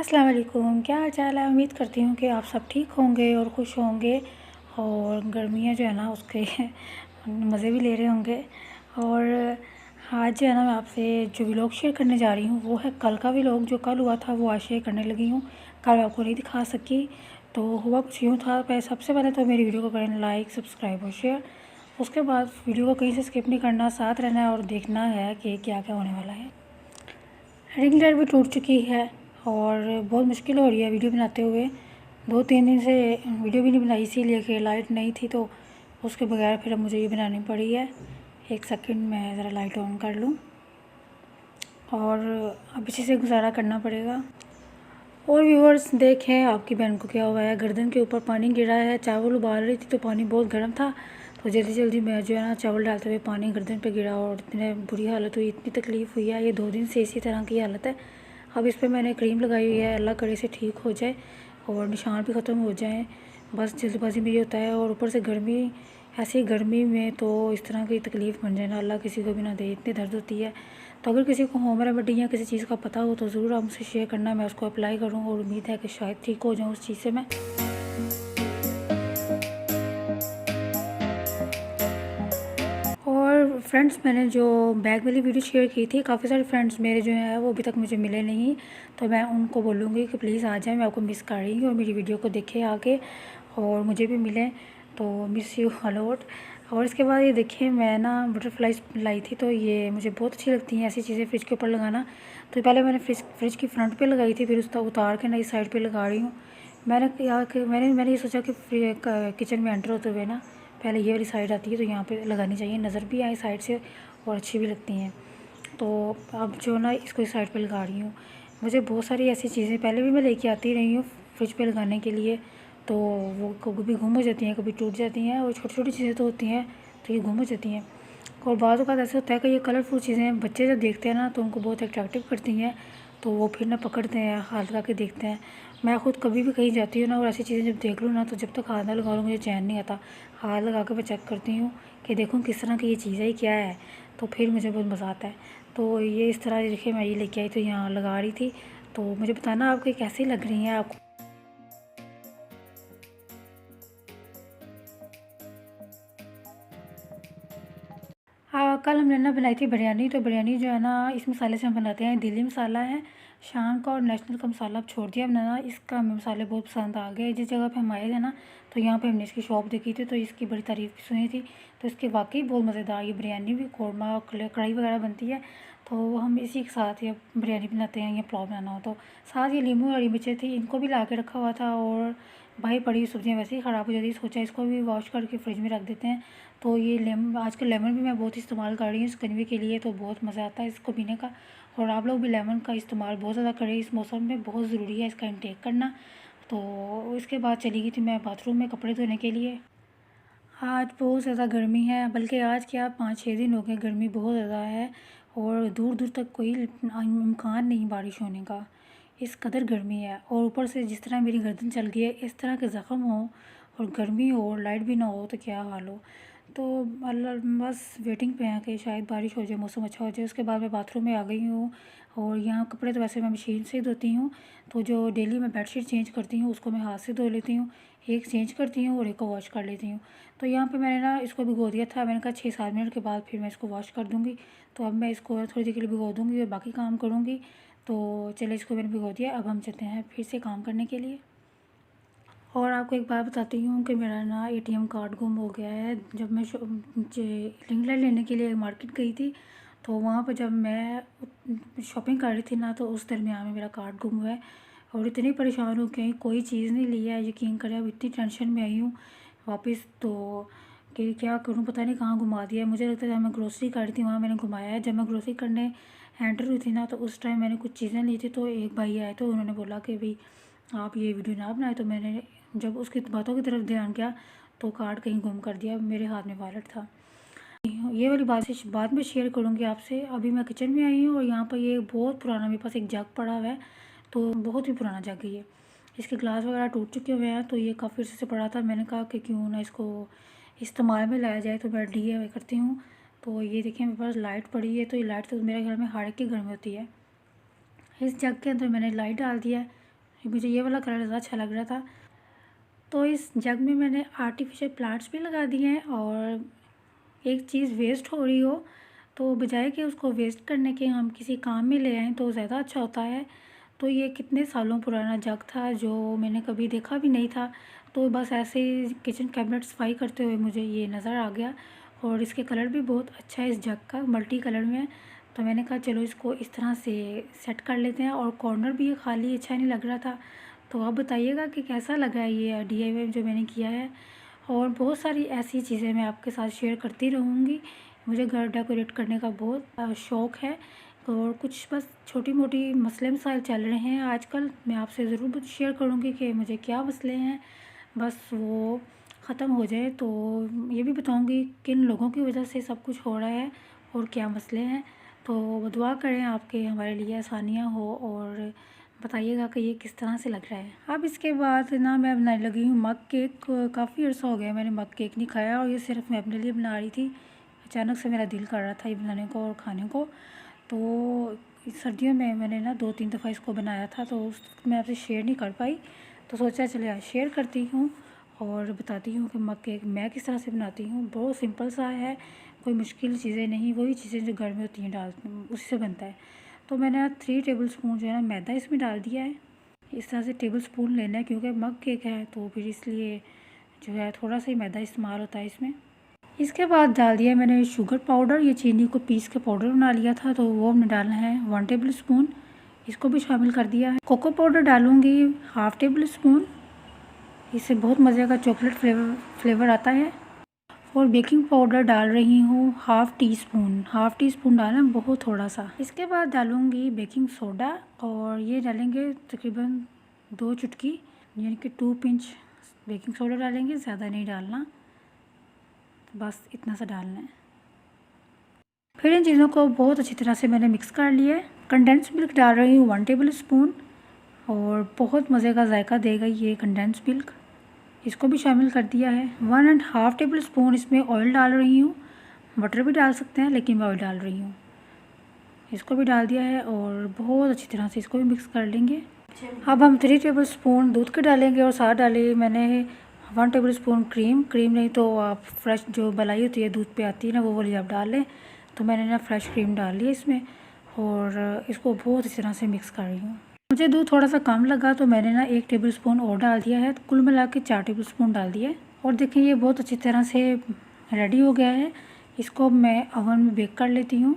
अस्सलाम वालेकुम, क्या हाल चाल है। उम्मीद करती हूँ कि आप सब ठीक होंगे और खुश होंगे और गर्मियाँ जो है ना उसके मज़े भी ले रहे होंगे। और आज जो है ना मैं आपसे जो व्लॉग शेयर करने जा रही हूँ वो है कल का व्लॉग। जो कल हुआ था वो आज शेयर करने लगी हूँ। कल मैं आपको नहीं दिखा सकी तो हुआ कुछ यूँ था। सबसे पहले तो मेरी वीडियो को करें लाइक, सब्सक्राइब और शेयर। उसके बाद वीडियो को कहीं से स्किप नहीं करना, साथ रहना है और देखना है कि क्या क्या होने वाला है। रिंग लाइट भी टूट चुकी है और बहुत मुश्किल हो रही है वीडियो बनाते हुए। 2-3 दिन से वीडियो भी नहीं बनाई इसीलिए कि लाइट नहीं थी, तो उसके बगैर फिर अब मुझे ये बनानी पड़ी है। एक सेकंड मैं ज़रा लाइट ऑन कर लूँ और अब इसी से गुजारा करना पड़ेगा। और व्यूअर्स देखें आपकी बहन को क्या हुआ है, गर्दन के ऊपर पानी गिरा है। चावल उबाल रही थी तो पानी बहुत गर्म था, तो जल्दी जल्दी मैं जो है ना चावल डालते हुए पानी गर्दन पे गिरा और इतनी बुरी हालत हुई, इतनी तकलीफ़ हुई है। ये 2 दिन से इसी तरह की हालत है। अब इस पर मैंने क्रीम लगाई हुई है, अल्लाह करे से ठीक हो जाए और निशान भी ख़त्म हो जाए। बस जल्दबाजी में ये होता है और ऊपर से गर्मी, ऐसी गर्मी में तो इस तरह की तकलीफ़ बन जाए ना, अल्लाह किसी को भी ना दे, इतनी दर्द होती है। तो अगर किसी को होम रेमेडी या किसी चीज़ का पता हो तो ज़रूर आप मुझसे शेयर करना, मैं उसको अप्लाई करूँ और उम्मीद है कि शायद ठीक हो जाऊँ उस चीज़ से मैं। और फ्रेंड्स मैंने जो बैग वाली वीडियो शेयर की थी, काफ़ी सारे फ्रेंड्स मेरे जो हैं वो अभी तक मुझे मिले नहीं, तो मैं उनको बोलूँगी कि प्लीज़ आ जाएँ, मैं आपको मिस कर रही हूँ और मेरी वीडियो को देखें आके और मुझे भी मिलें। तो मिस यू अलॉट। और इसके बाद ये देखिए मैं ना बटरफ्लाइज लाई थी, तो ये मुझे बहुत अच्छी लगती हैं ऐसी चीज़ें फ्रिज के ऊपर लगाना। तो पहले मैंने फ्रिज की फ्रंट पे लगाई थी, फिर उसका उतार के नई साइड पे लगा रही हूँ। मैंने ये सोचा कि किचन में एंटर होते हुए ना पहले ये वाली साइड आती है तो यहाँ पे लगानी चाहिए, नज़र भी आए साइड से और अच्छी भी लगती हैं। तो अब जो ना इसको इस साइड पे लगा रही हूँ। मुझे बहुत सारी ऐसी चीज़ें पहले भी मैं लेके आती रही हूँ फ्रिज पे लगाने के लिए, तो वो कभी गुम हो जाती हैं, कभी टूट जाती हैं और छोटी छोटी चीज़ें तो होती हैं तो ये गुम हो जाती हैं। और बाद औक़ात ऐसा होता है कि ये कलरफुल चीज़ें बच्चे जब देखते हैं ना तो उनको बहुत अट्रैक्टिव करती हैं, तो वो फिर ना पकड़ते हैं, हाथ लगा के देखते हैं। मैं ख़ुद कभी भी कहीं जाती हूँ ना और ऐसी चीज़ें जब देख लूँ ना तो जब तक हाथ ना लगा लूँ मुझे चैन नहीं आता। हाथ लगा के मैं चेक करती हूँ कि देखूँ किस तरह की ये चीज़ है, ये क्या है, तो फिर मुझे बहुत मज़ा आता है। तो ये इस तरह देखिए मैं ये लेके आई तो यहाँ लगा रही थी, तो मुझे बताना आपको कैसी लग रही हैं आपको। हाँ, कल हमने ना बनाई थी बिरयानी। तो बिरयानी जो है ना इस मसाले से हम बनाते हैं, दिल्ली मसाला है शान का और नेशनल का मसाला अब छोड़ दिया हमने ना। इसका हमें मसाले बहुत पसंद आ गए। जिस जगह पे हम आए थे ना तो यहाँ पे हमने इसकी शॉप देखी थी, तो इसकी बड़ी तारीफ़ भी सुनी थी। तो इसकी वाकई बहुत मज़ेदार ये बिरयानी भी, कौरमा और कढ़ाई वगैरह बनती है, तो हम इसी के साथ ये बिरयानी बनाते हैं या पुलाव बनाना हो तो। साथ ये नींबू हरी मिर्चें थी, इनको भी ला के रखा हुआ था। और भाई पड़ी हुई सब्ज़ियाँ वैसे ही ख़राब हो जाती, सोचा इसको भी वॉश करके फ्रिज में रख देते हैं। तो ये आजकल लेमन भी मैं बहुत इस्तेमाल कर रही हूँ शिकंजी के लिए, तो बहुत मज़ा आता है इसको पीने का। और आप लोग भी लेमन का इस्तेमाल बहुत ज़्यादा करें, इस मौसम में बहुत ज़रूरी है इसका इंटेक करना। तो इसके बाद चली गई थी मैं बाथरूम में कपड़े धोने के लिए। आज बहुत ज़्यादा गर्मी है, बल्कि आज क्या 5-6 दिन हो गए, गर्मी बहुत ज़्यादा है और दूर दूर तक कोई इम्कान नहीं बारिश होने का, इस कदर गर्मी है। और ऊपर से जिस तरह मेरी गर्दन चल गई है, इस तरह के ज़ख़म हो और गर्मी हो और लाइट भी ना हो तो क्या हाल हो। तो अल्लाह बस वेटिंग पे हैं कि शायद बारिश हो जाए, मौसम अच्छा हो जाए। उसके बाद मैं बाथरूम में आ गई हूँ और यहाँ कपड़े तो वैसे मैं मशीन से ही धोती हूँ, तो जो डेली मैं बेडशीट चेंज करती हूँ उसको मैं हाथ से धो लेती हूँ। एक चेंज करती हूँ और एक को वॉश कर लेती हूँ। तो यहाँ पे मैंने ना इसको भिगो दिया था, मैंने कहा 6-7 मिनट के बाद फिर मैं इसको वॉश कर दूँगी। तो अब मैं इसको थोड़ी देर के लिए भिगो दूँगी और बाकी काम करूँगी। तो चलिए इसको मैंने भिगो दिया, अब हम चलते हैं फिर से काम करने के लिए। और आपको एक बात बताती हूँ कि मेरा ना एटीएम कार्ड गुम हो गया है। जब मैं रिंग लाइट लेने के लिए मार्केट गई थी, तो वहाँ पर जब मैं शॉपिंग कर रही थी ना तो उस दरमियान में मेरा कार्ड गुम हुआ है और इतनी परेशान हो गई, कोई चीज़ नहीं ली है। यकीन करें अब इतनी टेंशन में आई हूँ वापस, तो कि क्या करूँ पता नहीं कहाँ घुमा दिया है। मुझे लगता है जब मैं ग्रोसरी कर रही थी वहाँ मैंने घुमाया है। जब मैं ग्रोसरी करने एंटर हुई थी ना तो उस टाइम मैंने कुछ चीज़ें ली थी, तो एक भाई आए तो उन्होंने बोला कि भाई आप ये वीडियो ना बनाए। तो मैंने जब उसकी बातों की तरफ ध्यान गया तो कार्ड कहीं गुम कर दिया, मेरे हाथ में वॉलेट था। ये वाली बात से बाद में शेयर करूँगी आपसे। अभी मैं किचन में आई हूँ और यहाँ पर ये बहुत पुराना मेरे पास एक जग पड़ा हुआ है, तो बहुत ही पुराना जग है ये। इसके ग्लास वगैरह टूट चुके हुए हैं, तो ये काफ़ी अर्से से पड़ा था। मैंने कहा कि क्यों ना इसको इस्तेमाल में लाया जाए, तो मैं DIY करती हूँ। तो ये देखिए मेरे पास लाइट पड़ी है, तो ये लाइट तो मेरे घर में हर एक के घर में होती है। इस जग के अंदर मैंने लाइट डाल दिया है, मुझे ये वाला कलर ज़्यादा अच्छा लग रहा था। तो इस जग में मैंने आर्टिफिशियल प्लांट्स भी लगा दिए हैं, और एक चीज़ वेस्ट हो रही हो तो बजाय कि उसको वेस्ट करने के हम किसी काम में ले आएँ तो ज़्यादा अच्छा होता है। तो ये कितने सालों पुराना जग था जो मैंने कभी देखा भी नहीं था। तो बस ऐसे ही किचन कैबिनेट सफाई करते हुए मुझे ये नज़र आ गया, और इसके कलर भी बहुत अच्छा है, इस जग का मल्टी कलर में है। तो मैंने कहा चलो इसको इस तरह से सेट कर लेते हैं, और कॉर्नर भी ये खाली अच्छा नहीं लग रहा था। तो आप बताइएगा कि कैसा लगा ये DIY जो मैंने किया है। और बहुत सारी ऐसी चीज़ें मैं आपके साथ शेयर करती रहूँगी। मुझे घर डेकोरेट करने का बहुत शौक़ है, और कुछ बस छोटी मोटी मसले मसाइल चल रहे हैं आजकल, मैं आपसे ज़रूर शेयर करूँगी कि मुझे क्या मसले हैं, बस वो ख़त्म हो जाए। तो ये भी बताऊँगी किन लोगों की वजह से सब कुछ हो रहा है और क्या मसले हैं। तो दुआ करें आपके हमारे लिए आसानियाँ हो, और बताइएगा कि ये किस तरह से लग रहा है। अब इसके बाद ना मैं बनाने लगी हूँ मग केक। काफ़ी अर्सा हो गया मैंने मग केक नहीं खाया, और ये सिर्फ मैं अपने लिए बना रही थी। अचानक से मेरा दिल कर रहा था ये बनाने को और खाने को। तो सर्दियों में मैंने ना 2-3 दफ़ा इसको बनाया था, तो उस मैं आपसे शेयर नहीं कर पाई। तो सोचा चले आज शेयर करती हूँ और बताती हूँ कि मग केक मैं किस तरह से बनाती हूँ। बहुत सिंपल सा है, कोई मुश्किल चीज़ें नहीं, वही चीज़ें जो घर में होती हैं उसी से बनता है। तो मैंने 3 टेबल स्पून जो है ना मैदा इसमें डाल दिया है। इस तरह से टेबल स्पून लेना है, क्योंकि मग केक है तो फिर इसलिए जो है थोड़ा सा ही मैदा इस्तेमाल होता है इसमें। इसके बाद डाल दिया मैंने शुगर पाउडर, ये चीनी को पीस के पाउडर बना लिया था, तो वो हमने डालना है 1 टेबल स्पून, इसको भी शामिल कर दिया है। कोको पाउडर डालूँगी 1/2 टेबल स्पून, इससे बहुत मज़े का चॉकलेट फ्लेवर आता है। और बेकिंग पाउडर डाल रही हूँ 1/2 टीस्पून, 1/2 टीस्पून डालना बहुत थोड़ा सा। इसके बाद डालूँगी बेकिंग सोडा, और ये डालेंगे तकरीबन 2 चुटकी, यानी कि 2 पिंच बेकिंग सोडा डालेंगे, ज़्यादा नहीं डालना, बस इतना सा डालना है। फिर इन चीज़ों को बहुत अच्छी तरह से मैंने मिक्स कर लिया है। कंडेंस मिल्क डाल रही हूँ 1 टेबल स्पून, और बहुत मज़े का जायका देगा ये कंडेंस मिल्क, इसको भी शामिल कर दिया है। 1.5 टेबल स्पून इसमें ऑयल डाल रही हूँ, बटर भी डाल सकते हैं लेकिन मैं ऑयल डाल रही हूँ, इसको भी डाल दिया है, और बहुत अच्छी तरह से इसको भी मिक्स कर लेंगे। अब हम 3 टेबल स्पून दूध के डालेंगे, और साथ डाले मैंने 1 टेबल स्पून क्रीम नहीं तो आप फ्रेश जो मलाई होती है दूध पे आती है ना, वो वाली आप डाल लें। तो मैंने ना फ्रेश क्रीम डाल ली इसमें, और इसको बहुत अच्छी तरह से मिक्स कर रही हूँ। मुझे दूध थोड़ा सा कम लगा तो मैंने ना 1 टेबल स्पून और डाल दिया है, तो कुल मिला के 4 टेबल स्पून डाल दिया है। और देखिए ये बहुत अच्छी तरह से रेडी हो गया है। इसको मैं ओवन में बेक कर लेती हूँ,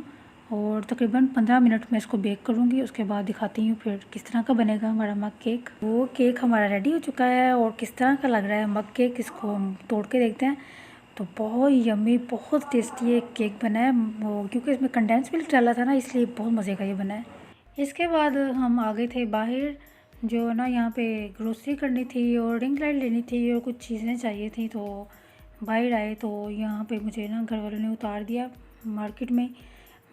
और तकरीबन 15 मिनट में इसको बेक करूँगी। उसके बाद दिखाती हूँ फिर किस तरह का बनेगा हमारा मग केक। वो केक हमारा रेडी हो चुका है, और किस तरह का लग रहा है मग केक, इसको हम तोड़ के देखते हैं। तो बहुत यम्मी, बहुत टेस्टी एक केक बना है, वो क्योंकि इसमें कंडेंस मिल्क डाला था ना, इसलिए बहुत मज़े का ये बना है। इसके बाद हम आ गए थे बाहर, जो ना यहाँ पे ग्रोसरी करनी थी और रिंग लाइट लेनी थी और कुछ चीज़ें चाहिए थी। तो बाहर आए तो यहाँ पे मुझे ना घर वालों ने उतार दिया मार्केट में।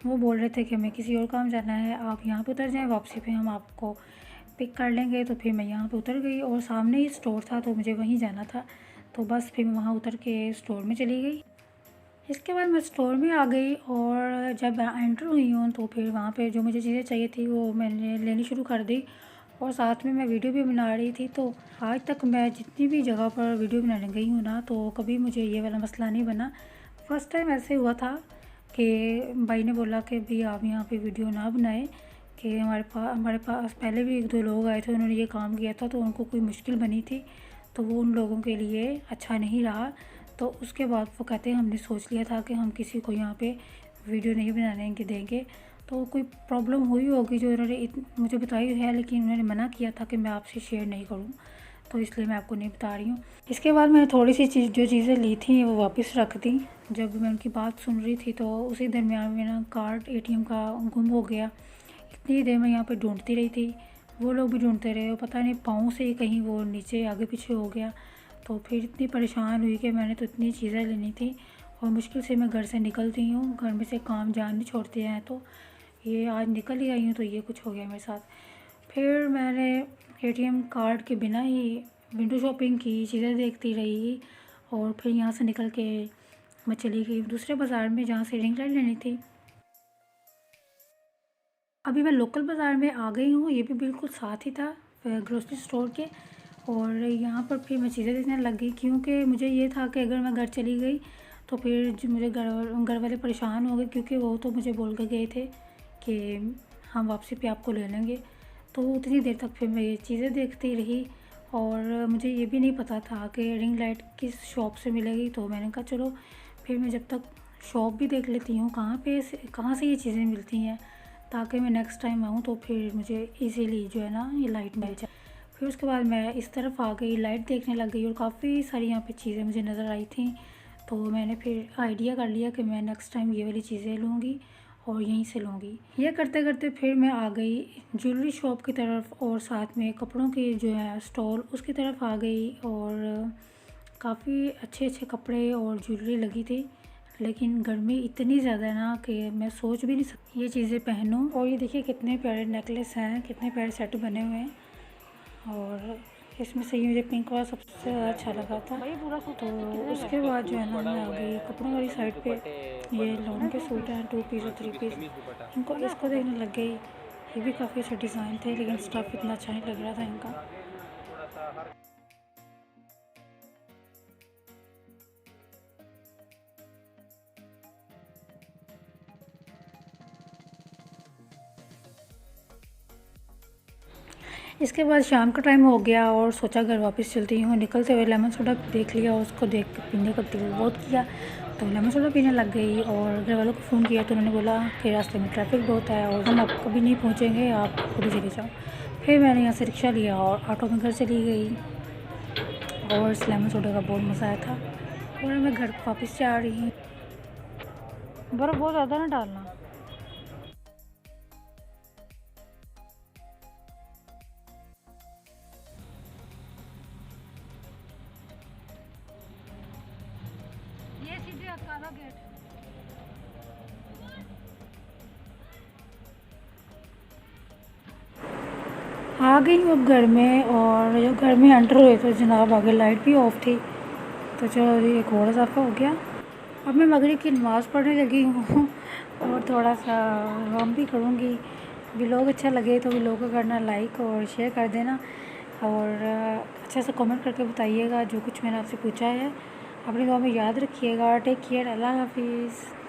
वो बोल रहे थे कि हमें किसी और काम जाना है, आप यहाँ पे उतर जाएं, वापसी पे हम आपको पिक कर लेंगे। तो फिर मैं यहाँ पे उतर गई, और सामने ही स्टोर था तो मुझे वहीं जाना था। तो बस फिर मैं वहाँ उतर के स्टोर में चली गई। इसके बाद मैं स्टोर में आ गई, और जब एंटर हुई हूँ तो फिर वहाँ पे जो मुझे चीज़ें चाहिए थी वो मैंने लेनी शुरू कर दी, और साथ में मैं वीडियो भी बना रही थी। तो आज तक मैं जितनी भी जगह पर वीडियो बनाने गई हूँ ना, तो कभी मुझे ये वाला मसला नहीं बना। फ़र्स्ट टाइम ऐसे हुआ था कि भाई ने बोला कि भाई आप यहाँ पे वीडियो ना बनाएं, कि हमारे पास पहले भी 1-2 लोग आए थे, उन्होंने ये काम किया था तो उनको कोई मुश्किल बनी थी, तो वो उन लोगों के लिए अच्छा नहीं रहा। तो उसके बाद वो कहते हैं हमने सोच लिया था कि हम किसी को यहाँ पे वीडियो नहीं बनाने के देंगे। तो कोई प्रॉब्लम हुई होगी जो उन्होंने मुझे बताई है, लेकिन उन्होंने मना किया था कि मैं आपसे शेयर नहीं करूँ, तो इसलिए मैं आपको नहीं बता रही हूँ। इसके बाद मैंने थोड़ी सी जो चीज़ें ली थी वो वापस रख दी। जब मैं उनकी बात सुन रही थी तो उसी दरमियान मेरा कार्ड ATM का गुम हो गया। इतनी देर मैं यहाँ पे ढूंढती रही थी, वो लोग भी ढूंढते रहे, पता नहीं पाँव से ही कहीं वो नीचे आगे पीछे हो गया। तो फिर इतनी परेशान हुई कि मैंने तो इतनी चीज़ें लेनी थी, और मुश्किल से मैं घर से निकलती हूँ, घर में से काम जान नहीं छोड़ते हैं। तो ये आज निकल ही आई हूँ तो ये कुछ हो गया मेरे साथ। फिर मैंने ATM कार्ड के बिना ही विंडो शॉपिंग की, चीज़ें देखती रही, और फिर यहाँ से निकल के मैं चली गई दूसरे बाज़ार में जहाँ से रिंग लाइट लेनी थी। अभी मैं लोकल बाज़ार में आ गई हूँ, ये भी बिल्कुल साथ ही था। ग्रोसरी स्टोर के। और यहाँ पर फिर मैं चीज़ें देखने लग गई, क्योंकि मुझे ये था कि अगर मैं घर चली गई तो फिर जो मुझे घर वाले परेशान हो गए, क्योंकि वो तो मुझे बोल के गए थे कि हम वापसी पे आपको ले लेंगे। तो उतनी देर तक फिर मैं ये चीज़ें देखती रही और मुझे ये भी नहीं पता था कि रिंग लाइट किस शॉप से मिलेगी। तो मैंने कहा चलो फिर मैं जब तक शॉप भी देख लेती हूँ कहाँ से ये चीज़ें मिलती हैं, ताकि मैं नेक्स्ट टाइम आऊँ तो फिर मुझे इजीली जो है ना ये लाइट मिल जाए। फिर उसके बाद मैं इस तरफ आ गई, लाइट देखने लग गई और काफ़ी सारी यहाँ पे चीज़ें मुझे नज़र आई थी। तो मैंने फिर आइडिया कर लिया कि मैं नेक्स्ट टाइम ये वाली चीज़ें लूँगी और यहीं से लूँगी। ये करते करते फिर मैं आ गई ज्वेलरी शॉप की तरफ और साथ में कपड़ों की जो है स्टॉल उसकी तरफ आ गई। और काफ़ी अच्छे अच्छे कपड़े और ज्वेलरी लगी थी, लेकिन गर्मी इतनी ज़्यादा है ना कि मैं सोच भी नहीं सकती ये चीज़ें पहनूं। और ये देखिए कितने प्यारे नेकलेस हैं, कितने प्यारे सेट बने हुए हैं। और इसमें से ये मुझे पिंक वाला सबसे ज़्यादा अच्छा लगा था। तो उसके बाद जो है ना मैं आ गई कपड़ों वाली साइड पे। ये लॉन के सूट हैं, 2 पीस और 3 पीस, इसको देखने लग गई। ये भी काफ़ी अच्छे डिज़ाइन थे, लेकिन स्टफ़ इतना अच्छा नहीं लग रहा था इनका। इसके बाद शाम का टाइम हो गया और सोचा घर वापस चलती हूँ। निकलते हुए लेमन सोडा देख लिया और उसको देख कर पीने का दिल बहुत किया, तो लेमन सोडा पीने लग गई। और घर वालों को फ़ोन किया तो उन्होंने बोला कि रास्ते में ट्रैफिक बहुत है और हम आप कभी नहीं पहुँचेंगे, आप खुद ही चले जाओ। फिर मैंने यहाँ से रिक्शा लिया और ऑटो में घर चली गई और इस लेमन सोडा का बहुत मज़ा आया था। और मैं घर वापस जा रही हूँ। बर्फ़ बहुत ज़्यादा ना डालना। ये सीधे अकाला गेट आ गई हूँ अब घर में। और जब घर में एंटर हुए तो जनाब आगे लाइट भी ऑफ थी। तो चलो जी एक और इजाफा हो गया। अब मैं मगरिब की नमाज़ पढ़ने लगी हूँ और थोड़ा सा आराम भी करूँगी। व्लॉग अच्छा लगे तो व्लॉग को करना लाइक और शेयर कर देना। और अच्छा सा कमेंट करके बताइएगा जो कुछ मैंने आपसे पूछा है। अपनी दुआ में याद रखिएगा। टेक केयर, अल्लाह हाफिज़।